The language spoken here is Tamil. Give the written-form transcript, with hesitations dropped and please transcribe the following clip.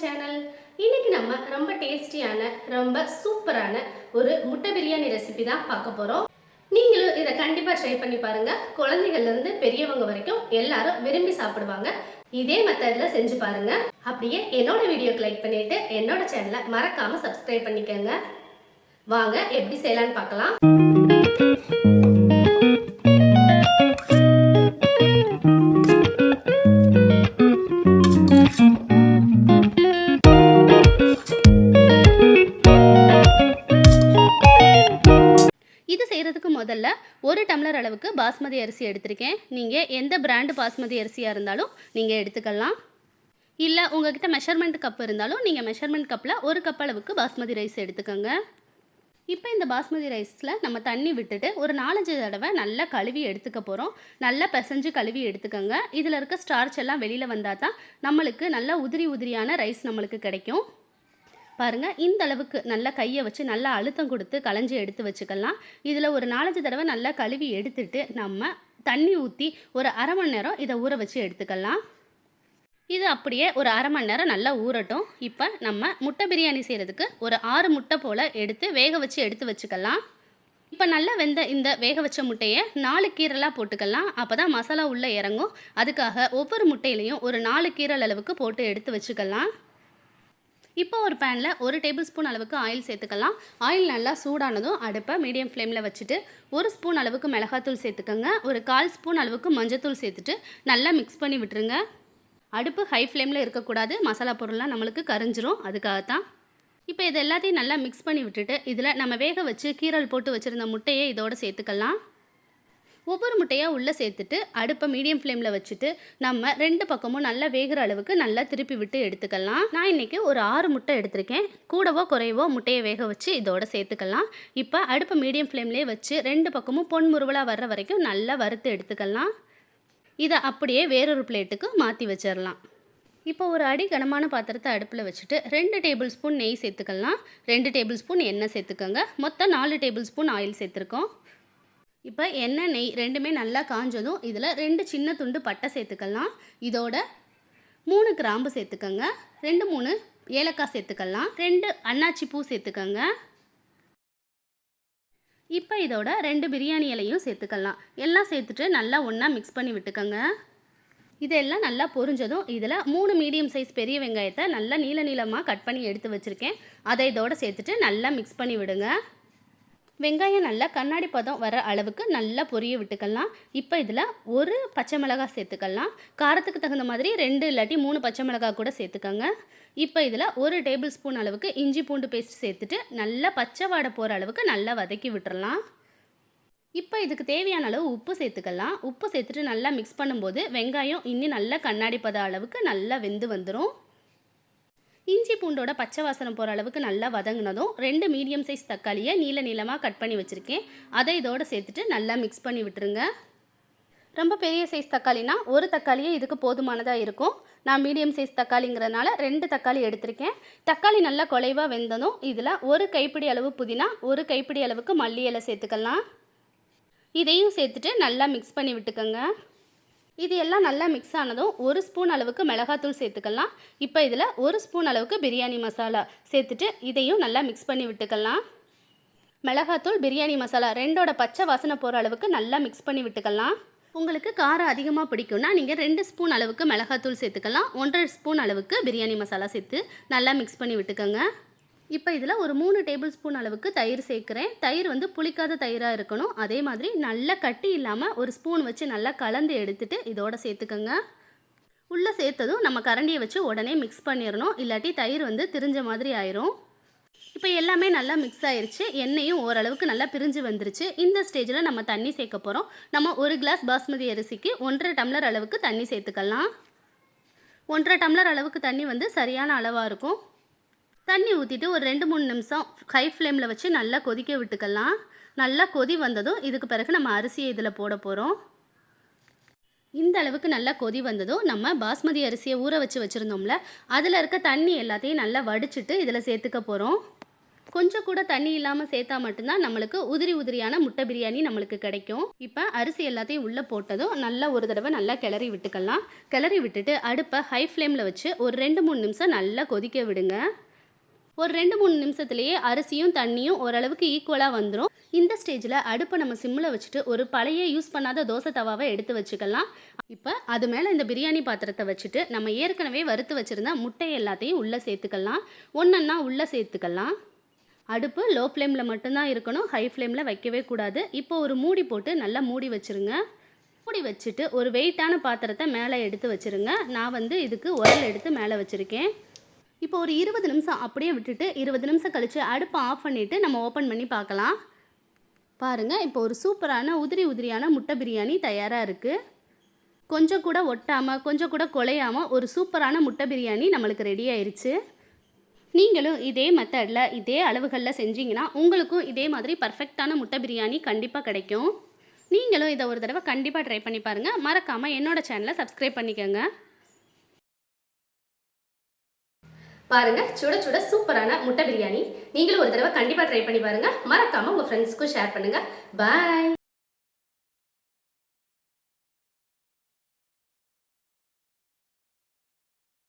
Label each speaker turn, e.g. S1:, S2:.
S1: சேனல். இன்னைக்கு நம்ம ரொம்ப டேஸ்டியான ரொம்ப சூப்பரான ஒரு முட்டை பிரியாணி ரெசிபி தான் பார்க்க போறோம். நீங்களும் இதை கண்டிப்பா ட்ரை பண்ணி பாருங்க. குழந்தைகள்ல இருந்து பெரியவங்க வரைக்கும் எல்லாரும் விரும்பி சாப்பிடுவாங்க. இதே மெத்தட்ல செஞ்சு பாருங்க. அப்படியே என்னோட வீடியோக்கு லைக் பண்ணிட்டு என்னோட சேனலை மறக்காம சப்ஸ்கிரைப் பண்ணிக்கோங்க. வாங்க எப்படி செய்யலாம்னு பார்க்கலாம். இது செய்கிறதுக்கு முதல்ல ஒரு டம்ளர் அளவுக்கு பாஸ்மதி அரிசி எடுத்திருக்கேன். நீங்கள் எந்த பிராண்டு பாஸ்மதி அரிசியாக இருந்தாலும் நீங்கள் எடுத்துக்கலாம். இல்லை உங்கள்கிட்ட மெஷர்மெண்ட் கப் இருந்தாலும் நீங்கள் மெஷர்மெண்ட் கப்பில் ஒரு கப் அளவுக்கு பாஸ்மதி ரைஸ் எடுத்துக்கோங்க. இப்போ இந்த பாஸ்மதி ரைஸில் நம்ம தண்ணி விட்டுட்டு ஒரு 4-5 தடவை நல்லா கழுவி எடுத்துக்க போகிறோம். நல்லா பிசைஞ்சு கழுவி எடுத்துக்கோங்க. இதில் இருக்க ஸ்டார்ச் எல்லாம் வெளியில் வந்தால் தான் நம்மளுக்கு நல்லா உதிரியான ரைஸ் நம்மளுக்கு கிடைக்கும். பாருங்கள், இந்த அளவுக்கு நல்லா கையை வச்சு நல்லா அழுத்தம் கொடுத்து களைஞ்சி எடுத்து வச்சுக்கலாம். இதில் ஒரு 4-5 தடவை நல்லா கழுவி எடுத்துட்டு நம்ம தண்ணி ஊற்றி ஒரு அரை மணி நேரம் இதை ஊற வச்சு எடுத்துக்கலாம். இது அப்படியே ஒரு அரை மணி நேரம் நல்லா ஊறட்டும். இப்போ நம்ம முட்டை பிரியாணி செய்கிறதுக்கு ஒரு 6 முட்டை போல் எடுத்து வேக வச்சு எடுத்து வச்சுக்கலாம். இப்போ நல்லா வெந்த இந்த வேக வச்ச முட்டையை 4 கீரலாக போட்டுக்கலாம். அப்போ தான் மசாலா உள்ளே இறங்கும். அதுக்காக ஒவ்வொரு முட்டையிலையும் ஒரு 4 கீரல் அளவுக்கு போட்டு எடுத்து வச்சுக்கலாம். இப்போ ஒரு பேனில் 1 டேபிள் ஸ்பூன் அளவுக்கு ஆயில் சேர்த்துக்கலாம். ஆயில் நல்லா சூடானதும் அடுப்பை மீடியம் ஃப்ளேமில் வச்சுட்டு 1 ஸ்பூன் அளவுக்கு மிளகாத்தூள் சேர்த்துக்கோங்க. ஒரு 1/4 ஸ்பூன் அளவுக்கு மஞ்சத்தூள் சேர்த்துட்டு நல்லா மிக்ஸ் பண்ணி விட்டுருங்க. அடுப்பு ஹை ஃப்ளேமில் இருக்கக்கூடாது, மசாலா பொருள்லாம் நம்மளுக்கு கரிஞ்சிரும். அதுக்காகத்தான். இப்போ இது எல்லாத்தையும் நல்லா மிக்ஸ் பண்ணி விட்டுட்டு இதில் நம்ம வேக வச்சு கீரல் போட்டு வச்சுருந்த முட்டையை இதோடு சேர்த்துக்கலாம். ஒவ்வொரு முட்டையாக உள்ளே சேர்த்துட்டு அடுப்பை மீடியம் ஃப்ளேமில் வச்சுட்டு நம்ம 2 பக்கமும் நல்லா வேகிற அளவுக்கு நல்லா திருப்பி விட்டு எடுத்துக்கலாம். நான் இன்றைக்கி ஒரு 6 முட்டை எடுத்திருக்கேன். கூடவோ குறைவோ முட்டையை வேக வச்சு இதோட சேர்த்துக்கலாம். இப்போ அடுப்பை மீடியம் ஃப்ளேம்லேயே வச்சு 2 பக்கமும் பொன் முறுவலாக வர்ற வரைக்கும் நல்லா வறுத்து எடுத்துக்கலாம். இதை அப்படியே வேறொரு பிளேட்டுக்கு மாற்றி வச்சிடலாம். இப்போ ஒரு அடி கனமான பாத்திரத்தை அடுப்பில் வச்சுட்டு 2 டேபிள் ஸ்பூன் நெய் சேர்த்துக்கலாம். 2 டேபிள் ஸ்பூன் எண்ணெய் சேர்த்துக்கோங்க. மொத்தம் 4 டேபிள் ஸ்பூன் ஆயில் சேர்த்துருக்கோம். இப்போ எண்ணெய் நெய் ரெண்டுமே நல்லா காஞ்சதும் இதில் 2 சின்ன துண்டு பட்டை சேர்த்துக்கலாம். இதோட 3 கிராம்பு சேர்த்துக்கோங்க. 2-3 ஏலக்காய் சேர்த்துக்கலாம். 2 அன்னாச்சி பூ சேர்த்துக்கோங்க. இப்போ இதோட 2 பிரியாணி இலையும் சேர்த்துக்கலாம். எல்லாம் சேர்த்துட்டு நல்லா ஒன்றா மிக்ஸ் பண்ணி விட்டுக்கோங்க. இதெல்லாம் நல்லா பொரிஞ்சதும் இதில் 3 மீடியம் சைஸ் பெரிய வெங்காயத்தை நல்லா நீளமாக கட் பண்ணி எடுத்து வச்சுருக்கேன். அதை இதோட சேர்த்துட்டு நல்லா மிக்ஸ் பண்ணி விடுங்க. வெங்காயம் நல்லா கண்ணாடி பதம் வர அளவுக்கு நல்லா பொரிய விட்டுக்கலாம். இப்போ இதில் ஒரு பச்சை மிளகாய் சேர்த்துக்கலாம். காரத்துக்கு தகுந்த மாதிரி 2 இல்லாட்டி 3 பச்சை மிளகாய் கூட சேர்த்துக்கோங்க. இப்போ இதில் 1 டேபிள் ஸ்பூன் அளவுக்கு இஞ்சி பூண்டு பேஸ்ட் சேர்த்துட்டு நல்லா பச்சை வாடை போகிற அளவுக்கு நல்லா வதக்கி விட்டுறலாம். இப்போ இதுக்கு தேவையான அளவு உப்பு சேர்த்துக்கலாம். உப்பு சேர்த்துட்டு நல்லா மிக்ஸ் பண்ணும்போது வெங்காயம் இன்னும் நல்லா கண்ணாடி பத அளவுக்கு நல்லா வெந்து வந்துடும். இஞ்சி பூண்டோட பச்சை வாசனை போகிற அளவுக்கு நல்லா வதங்கினதும் 2 மீடியம் சைஸ் தக்காளியை நீளமாக கட் பண்ணி வச்சுருக்கேன். அதை இதோடு சேர்த்துட்டு நல்லா மிக்ஸ் பண்ணி விட்டுருங்க. ரொம்ப பெரிய சைஸ் தக்காளினா ஒரு தக்காளியே இதுக்கு போதுமானதாக இருக்கும். நான் மீடியம் சைஸ் தக்காளிங்கிறதுனால 2 தக்காளி எடுத்திருக்கேன். தக்காளி நல்லா குலைவாக வெந்ததும் இதில் 1 கைப்பிடி அளவு புதினா, 1 கைப்பிடி அளவுக்கு மல்லி இலை சேர்த்துக்கலாம். இதையும் சேர்த்துட்டு நல்லா மிக்ஸ் பண்ணி விட்டுக்கோங்க. இது எல்லாம் நல்லா மிக்ஸ் ஆனதும் 1 ஸ்பூன் அளவுக்கு மிளகாத்தூள் சேர்த்துக்கலாம். இப்போ இதில் 1 ஸ்பூன் அளவுக்கு பிரியாணி மசாலா சேர்த்துட்டு இதையும் நல்லா மிக்ஸ் பண்ணி விட்டுக்கலாம். மிளகாத்தூள், பிரியாணி மசாலா 2ஓட பச்சை வாசனை போகிற அளவுக்கு நல்லா மிக்ஸ் பண்ணி விட்டுக்கலாம். உங்களுக்கு காரம் அதிகமாக பிடிக்கும்னா நீங்கள் 2 ஸ்பூன் அளவுக்கு மிளகாத்தூள் சேர்த்துக்கலாம். 1.5 ஸ்பூன் அளவுக்கு பிரியாணி மசாலா சேர்த்து நல்லா மிக்ஸ் பண்ணி விட்டுக்கோங்க. இப்போ இதில் ஒரு 3 டேபிள் ஸ்பூன் அளவுக்கு தயிர் சேர்க்குறேன். தயிர் புளிக்காத தயிராக இருக்கணும். அதே மாதிரி நல்லா கட்டி இல்லாமல் ஒரு ஸ்பூன் வச்சு நல்லா கலந்து எடுத்துட்டு இதோட சேர்த்துக்கோங்க. உள்ளே சேர்த்ததும் நம்ம கரண்டியை வச்சு உடனே மிக்ஸ் பண்ணிடணும். இல்லாட்டி தயிர் திரிஞ்ச மாதிரி ஆயிரும். இப்போ எல்லாமே நல்லா மிக்ஸ் ஆயிடுச்சு. எண்ணெயும் ஓரளவுக்கு நல்லா பிரிஞ்சு வந்துருச்சு. இந்த ஸ்டேஜில் நம்ம தண்ணி சேர்க்க போகிறோம். நம்ம 1 கிளாஸ் பாஸ்மதி அரிசிக்கு 1.5 டம்ளர் அளவுக்கு தண்ணி சேர்த்துக்கலாம். 1.5 டம்ளர் அளவுக்கு தண்ணி சரியான அளவாக இருக்கும். தண்ணி ஊற்றிட்டு ஒரு 2-3 நிமிஷம் ஹை ஃப்ளேமில் வச்சு நல்லா கொதிக்க விட்டுக்கலாம். நல்லா கொதி வந்ததும் இதுக்கு பிறகு நம்ம அரிசியை இதில் போட போகிறோம். இந்த அளவுக்கு நல்லா கொதி வந்ததும் நம்ம பாஸ்மதி அரிசியை ஊற வச்சுருந்தோம்ல, அதில் இருக்க தண்ணி எல்லாத்தையும் நல்லா வடிச்சிட்டு இதில் சேர்த்துக்க போகிறோம். கொஞ்சம் கூட தண்ணி இல்லாமல் சேர்த்தா மட்டும்தான் நம்மளுக்கு உதிரி உதிரியான முட்டை பிரியாணி நம்மளுக்கு கிடைக்கும். இப்போ அரிசி எல்லாத்தையும் உள்ளே போட்டதும் நல்லா ஒரு தடவை நல்லா கிளறி விட்டுக்கலாம். கிளறி விட்டுட்டு அடுப்பை ஹை ஃப்ளேமில் வச்சு ஒரு 2-3 நிமிஷம் நல்லா கொதிக்க விடுங்க. ஒரு 2-3 நிமிஷத்துலேயே அரிசியும் தண்ணியும் ஓரளவுக்கு ஈக்குவலாக வந்துடும். இந்த ஸ்டேஜில் அடுப்பை நம்ம சிம்மில் வச்சுட்டு ஒரு பழைய யூஸ் பண்ணாத தோசை தவாவை எடுத்து வச்சுக்கலாம். இப்போ அது மேலே இந்த பிரியாணி பாத்திரத்தை வச்சுட்டு நம்ம ஏற்கனவே வறுத்து வச்சுருந்த முட்டை எல்லாத்தையும் உள்ளே சேர்த்துக்கலாம். ஒன்றா உள்ளே சேர்த்துக்கலாம். அடுப்பு லோ ஃப்ளேமில் மட்டும்தான் இருக்கணும், ஹை ஃப்ளேமில் வைக்கவே கூடாது. இப்போ ஒரு மூடி போட்டு நல்லா மூடி வச்சுருங்க. மூடி வச்சுட்டு ஒரு வெயிட்டான பாத்திரத்தை மேலே எடுத்து வச்சுருங்க. நான் இதுக்கு உரல் எடுத்து மேலே வச்சுருக்கேன். இப்போ ஒரு 20 நிமிஷம் அப்படியே விட்டுட்டு 20 நிமிஷம் கழித்து அடுப்பை ஆஃப் பண்ணிவிட்டு நம்ம ஓப்பன் பண்ணி பார்க்கலாம். பாருங்கள், இப்போ ஒரு சூப்பரான உதிரி உதிரியான முட்டை பிரியாணி தயாராக இருக்குது. கொஞ்சம் கூட ஒட்டாமல் கொஞ்சம் கூட குலையாமல் ஒரு சூப்பரான முட்டை பிரியாணி நம்மளுக்கு ரெடி ஆயிடுச்சு. நீங்களும் இதே மெத்தடில் இதே அளவுகளில் செஞ்சிங்கன்னா உங்களுக்கும் இதே மாதிரி பர்ஃபெக்டான முட்டை பிரியாணி கண்டிப்பாக கிடைக்கும். நீங்களும் இதை ஒரு தடவை கண்டிப்பாக ட்ரை பண்ணி பாருங்கள். மறக்காமல் என்னோட சேனலை சப்ஸ்கிரைப் பண்ணிக்கோங்க. பாருங்கள், சுட சுட சூப்பரான முட்டை பிரியாணி நீங்களும் ஒரு தடவை கண்டிப்பாக ட்ரை பண்ணி பாருங்கள். மறக்காமல் உங்கள் ஃப்ரெண்ட்ஸ்க்கும் ஷேர் பண்ணுங்கள். பாய்.